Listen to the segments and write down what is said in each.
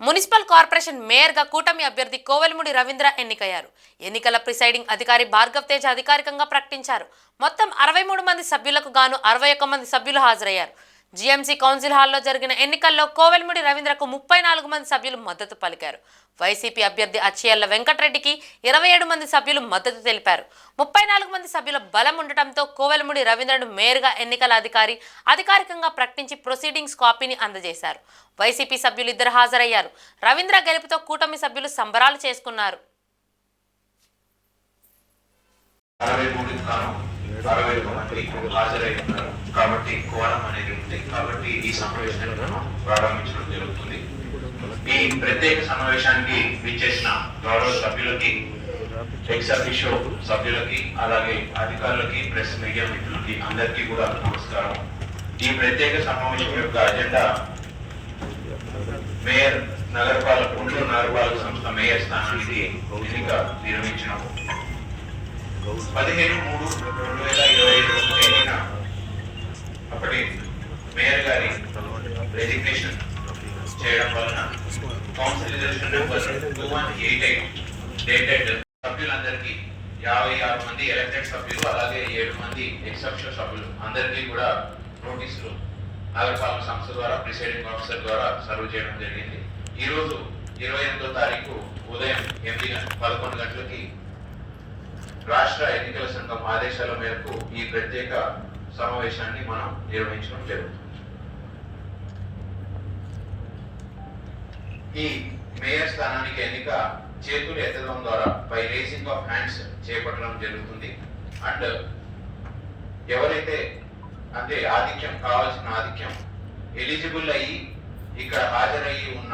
Municipal corporation మేయర్గా కూటమి అభ్యర్థి కోవెలముడి రవీంద్ర ఎన్నికయ్యారు. ఎన్నికల ప్రిసైడింగ్ అధికారి భార్గవ్ తేజ్ అధికారికంగా ప్రకటించారు. మొత్తం 63 మంది సభ్యులకు గాను 61 మంది సభ్యులు హాజరయ్యారు. జీఎంసీ కౌన్సిల్ హాల్లో జరిగిన ఎన్నికల్లో కోవెలముడి రవీంద్రకు 34 మంది సభ్యులు మద్దతు పలికారు. వైసీపీ అభ్యర్థి అచ్చియల్ల వెంకటరెడ్డికి 27 మంది సభ్యులు మద్దతు తెలిపారు. 34 మంది సభ్యుల బలం ఉండటంతో కోవెలముడి రవీంద్రను మేయర్గా ఎన్నికల అధికారి అధికారికంగా ప్రకటించి ప్రొసీడింగ్స్ కాపీని అందజేశారు. వైసీపీ సభ్యులు ఇద్దరు హాజరయ్యారు. రవీంద్ర గెలుపుతో కూటమి సభ్యులు సంబరాలు చేసుకున్నారు. 63 మంది హాజరై ఉన్నారు కాబట్టి కోరం అనేది ఉంది. కాబట్టి ఈ సమావేశాన్ని ప్రారంభించడం జరుగుతుంది. ఈ ప్రత్యేక సమావేశానికి విచ్చేసిన గౌరవ సభ్యులకి, ఎక్స్ అఫీషియో సభ్యులకి, అలాగే అధికారులకి, ప్రెస్ మీడియా మిత్రులకి అందరికీ కూడా నమస్కారం. ఈ ప్రత్యేక సమావేశం యొక్క అజెండా మేయర్ గుంటూరు నగరపాలక సంస్థ మేయర్ స్థానానికి ఎన్నిక నిర్వహించినాము. 15/3/2025 తేదీన అప్పటి మేయర్ గారి రెజిగ్నేషన్ చేయడం వలన కౌన్సిల్ రిజల్యూషన్ నెంబర్ 2188 డేటెడ్ సభ్యులందరికీ 56 మంది ఎలక్టెడ్ సభ్యులు, అలాగే 7 మంది ఎక్సెప్షన్ సభ్యులు అందరికీ కూడా నోటీసులు నగరపాలక సంస్థ ద్వారా ప్రిసైడింగ్ ఆఫీసర్ ద్వారా సర్వ్ చేయడం జరిగింది. ఈరోజు 28వ తారీఖు ఉదయం 11 గంటలకి రాష్ట్ర ఎన్నికల సంఘం ఆదేశాల మేరకు ఈ ప్రత్యేక సమావేశాన్ని మనం నిర్వహించడం జరుగుతుంది. ఈ మేయర్ స్థానానికి ఎన్నిక చేతులు ఎత్తడం ద్వారా బై రేసింగ్ ఆఫ్ హ్యాండ్స్ చేపట్టడం జరుగుతుంది. అండ్ ఎవరైతే అంటే ఆధిక్యం కావాల్సిన ఆధిక్యం ఎలిజిబుల్ అయ్యి ఇక్కడ హాజరయ్యి ఉన్న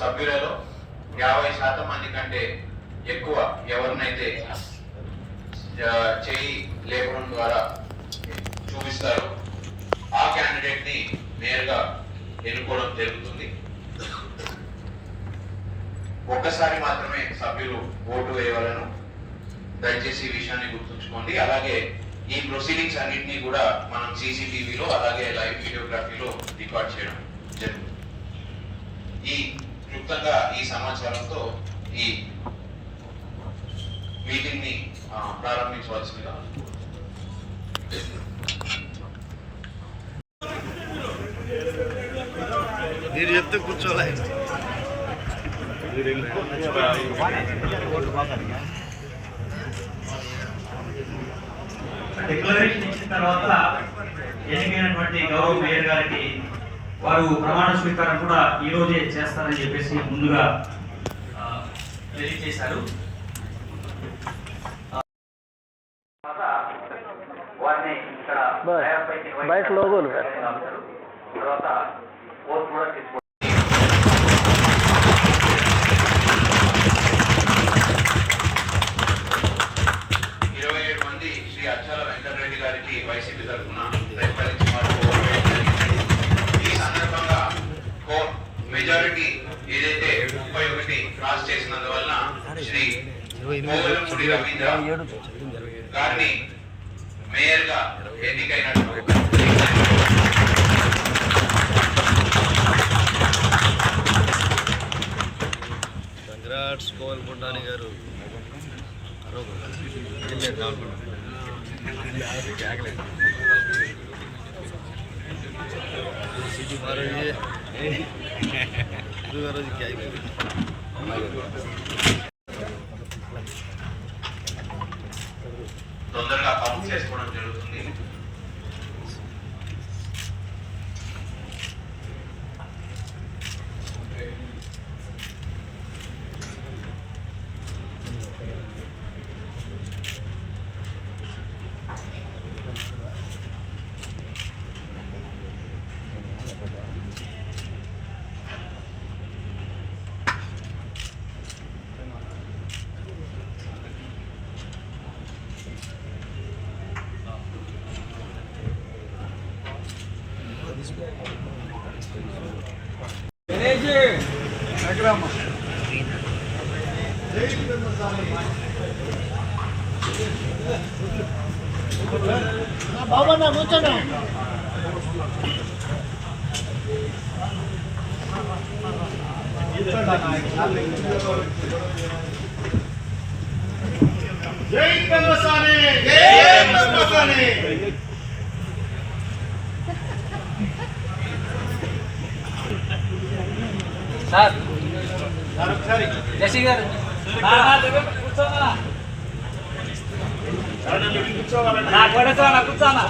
సభ్యులలో 50% మంది కంటే ఎక్కువ ఎవరినైతే చేయి లేపడం ద్వారా చూపిస్తారు ఆ క్యాండిడేట్ ని నేరుగా ఎన్నుకోవడం జరుగుతుంది. ఒక్కసారి మాత్రమే సభ్యులు ఓటు వేయవలను. దయచేసి ఈ విషయాన్ని గుర్తుంచుకోండి. అలాగే ఈ ప్రొసీడింగ్స్ అన్నింటినీ కూడా మనం సీసీటీవీలో అలాగే లైవ్ వీడియోగ్రఫీలో రికార్డ్ చేయడం జరుగుతుంది. ఈ క్లుప్తంగా ఈ సమాచారంతో ఈ మీటింగ్ ని ప్రారంభించవలసిందిగా మీరు చెప్తే కూర్చోలే. డిక్లరేషన్ ఇచ్చిన తర్వాత ఎన్నికైనటువంటి గౌరవ మేయర్ గారికి వారు ప్రమాణ స్వీకారం కూడా ఈ రోజే చేస్తారని చెప్పేసి ముందుగా తెలియజేశారు. వారిని ఇక్కడ బయట లోగోలు తర్వాత ఓట్ కూడా తీసుకో 27 మంది శ్రీ అచ్చాల వెంకటరెడ్డి గారికి వైసీపీ తరఫున ఈ సందర్భంగా మెజారిటీ ఏదైతే 31 క్రాస్ చేసినందువలన శ్రీ కోవెలముడి రవీంద్ర గారిని మేయర్ గా ఎన్నికైనట్టు కంగ్రాట్స్ కోవెలముడి గారు. తొందరగా కౌంట్ చేసుకోవడం జరుగుతుంది. బాబా నా కూర్చోండి. జై పెమ్మసాని జై పెమ్మసాని సార్ జసి గారు కూర్చోనా